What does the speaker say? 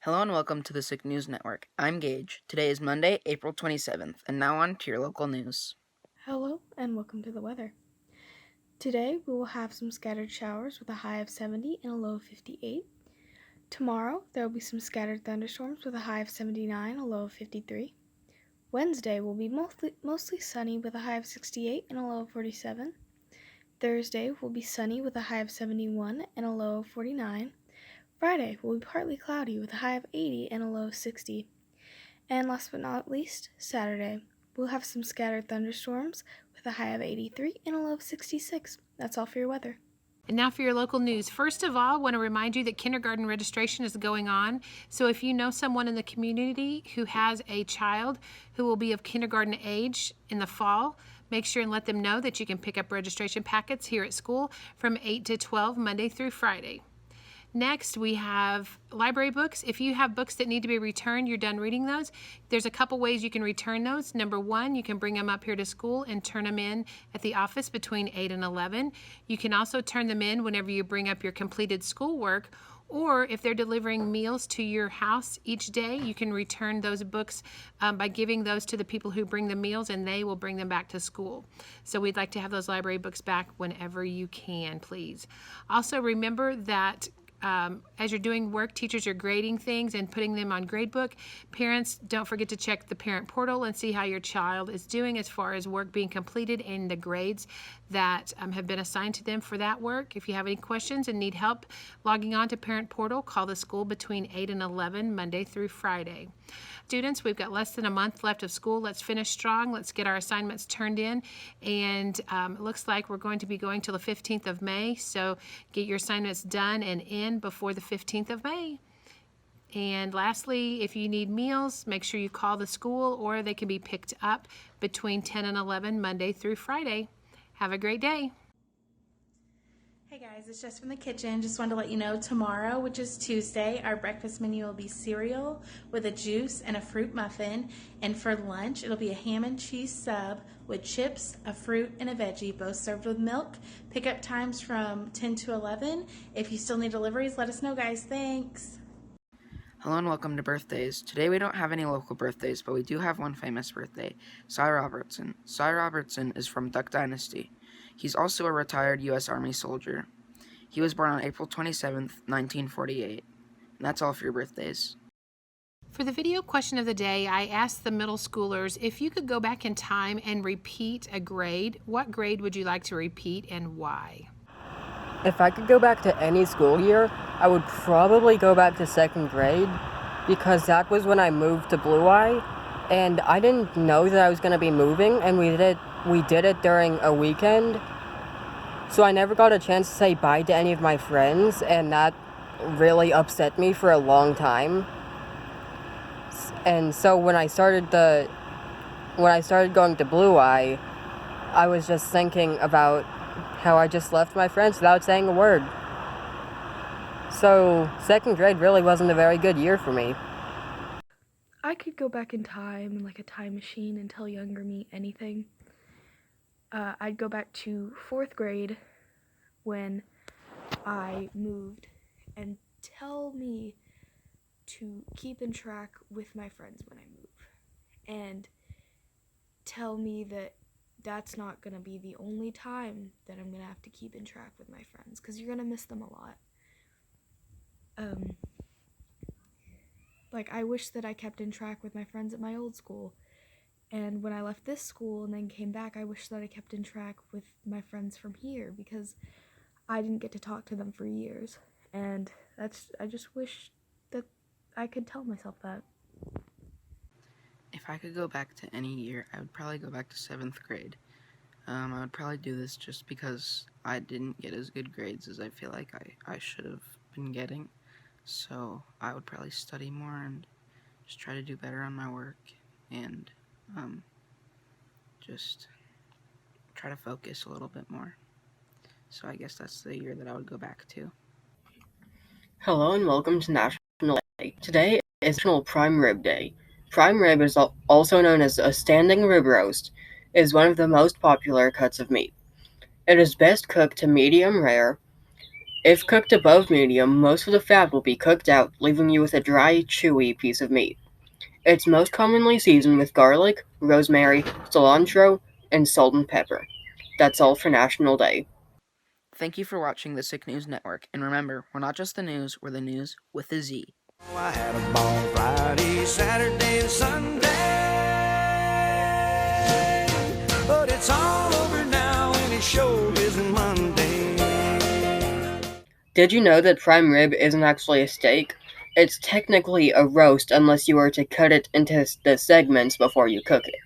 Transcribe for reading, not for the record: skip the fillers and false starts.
Hello and welcome to the Sick News Network. I'm Gage. Today is Monday, April 27th, and now on to your local news. Hello and welcome to the weather. Today we will have some scattered showers with a high of 70 and a low of 58. Tomorrow there will be some scattered thunderstorms with a high of 79 and a low of 53. Wednesday will be mostly sunny with a high of 68 and a low of 47. Thursday will be sunny with a high of 71 and a low of 49. Friday will be partly cloudy with a high of 80 and a low of 60. And last but not least, Saturday. We'll have some scattered thunderstorms with a high of 83 and a low of 66. That's all for your weather. And now for your local news. First of all, I want to remind you that kindergarten registration is going on. So if you know someone in the community who has a child who will be of kindergarten age in the fall, make sure and let them know that you can pick up registration packets here at school from 8 to 12, Monday through Friday. Next, we have library books. If you have books that need to be returned, you're done reading those, there's a couple ways you can return those. Number one, you can bring them up here to school and turn them in at the office between 8 and 11. You can also turn them in whenever you bring up your completed schoolwork, or if they're delivering meals to your house each day, you can return those books by giving those to the people who bring the meals, and they will bring them back to school. So we'd like to have those library books back whenever you can, please. Also remember that as you're doing work, teachers are grading things and putting them on gradebook. Parents, don't forget to check the parent portal and see how your child is doing as far as work being completed and the grades that have been assigned to them for that work. If you have any questions and need help logging on to parent portal, call the school between 8 and 11, Monday through Friday. Students, we've got less than a month left of school. Let's finish strong. Let's get our assignments turned in. And it looks like we're going to be going till the 15th of May. So get your assignments done and in before the 15th of May. And lastly, if you need meals, make sure you call the school, or they can be picked up between 10 and 11, Monday through Friday. Have a great day. Hey guys, it's Jess from the kitchen. Just wanted to let you know tomorrow, which is Tuesday, our breakfast menu will be cereal with a juice and a fruit muffin. And for lunch, it'll be a ham and cheese sub with chips, a fruit, and a veggie, both served with milk. Pickup times from 10 to 11. If you still need deliveries, let us know, guys. Thanks. Hello and welcome to birthdays. Today we don't have any local birthdays, but we do have one famous birthday, Cy Robertson. Cy Robertson is from Duck Dynasty. He's also a retired U.S. Army soldier. He was born on April 27th, 1948. And that's all for your birthdays. For the video question of the day, I asked the middle schoolers, if you could go back in time and repeat a grade, what grade would you like to repeat and why? If I could go back to any school year, I would probably go back to second grade, because that was when I moved to Blue Eye, and I didn't know that I was going to be moving, and we did it during a weekend, so I never got a chance to say bye to any of my friends, and that really upset me for a long time. And so when I started going to Blue Eye, I was just thinking about how I just left my friends without saying a word. So second grade really wasn't a very good year for me. I could go back in time, like a time machine, and tell younger me anything. I'd go back to 4th grade when I moved and tell me to keep in track with my friends when I move. And tell me that that's not going to be the only time that I'm going to have to keep in track with my friends, because you're going to miss them a lot. I wish that I kept in track with my friends at my old school. And when I left this school and then came back, I wish that I kept in track with my friends from here, because I didn't get to talk to them for years. And I just wish that I could tell myself that. If I could go back to any year, I would probably go back to 7th grade. I would probably do this just because I didn't get as good grades as I feel like I should have been getting. So I would probably study more and just try to do better on my work and just try to focus a little bit more. So I guess that's the year that I would go back to. Hello and welcome to National Day. Today is National Prime Rib Day. Prime rib is also known as a standing rib roast. It is one of the most popular cuts of meat. It is best cooked to medium rare If cooked above medium, most of the fat will be cooked out, leaving you with a dry, chewy piece of meat. It's most commonly seasoned with garlic, rosemary, cilantro, and salt and pepper. That's all for National Day. Thank you for watching the Sick News Network, and remember, we're not just the news, we're the news with a Z. I had a ball Friday, Saturday, and Sunday, but it's all over now and it sure isn't Monday. Did you know that prime rib isn't actually a steak? It's technically a roast unless you were to cut it into the segments before you cook it.